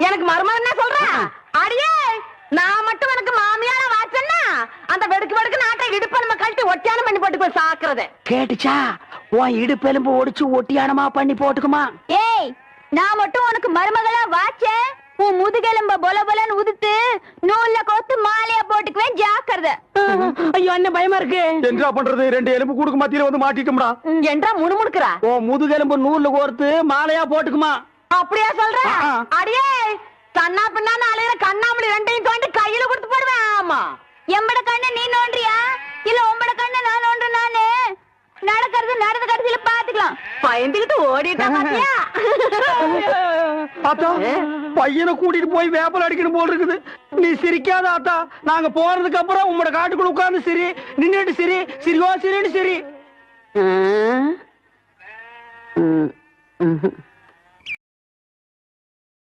எனக்கு மருமகன் என்ன சொல்ற? அடியே நான் மட்டும் எனக்கு மாமியார வாச்சன்னா அந்த வெடுக்கு வெடுக்கு நாட்டை இடுப்ப நம்ம கழட்டி ஒட்டியானம் பண்ணி போட்டு போய் சாக்குறது கேட்டுச்சா? உன் இடுப்பெலும்பு ஒடிச்சு ஒட்டியானமா பண்ணி போட்டுக்குமா? ஏய், நான் மட்டும் உனக்கு மருமகளா வாச்சேன், உன் முதுகெலும்ப பொல பொலன்னு உதுத்து நூல்ல கோத்து மாலையா போட்டுக்குவேன், ஜாக்கிரதை. ஐயோ என்ன பயமா இருக்கு. என்ன பண்றது? 2 எலும்பு கூடுக்கு மத்தியில வந்து மாட்டிட்டோம்டா. என்றா முணுமுணுக்குறா? உன் முதுகெலும்பு நூல்ல கோர்த்து மாலையா போட்டுக்குமா? அப்படியா சொல்ற? அடியே கண்ணா பின்னா அலையிற கண்ணாமணி 2ஐயும் தோண்டி கையில கொடுத்து போடுவேன். ஆமா, எம்பட கண்ணை நீ நோன்றியா இல்ல உம்பட கண்ணை நான் நோன்றேன்? நானு நடக்கிறது நடந்த கடைசியில பாத்துக்கலாம். பயந்துகிட்டு ஓடிட்டா பாத்தியா? ஆத்தா, பையனை கூட்டிட்டு போய் வேப்பல் அடிக்கணும் போல் இருக்குது. நீ சிரிக்காத ஆத்தா. நாங்க போறதுக்கு அப்புறம் உங்களோட காட்டுக்குள்ள உட்கார்ந்து சிரி, நின்னுட்டு சிரி, சிரிவா சிரின்னு சிரி.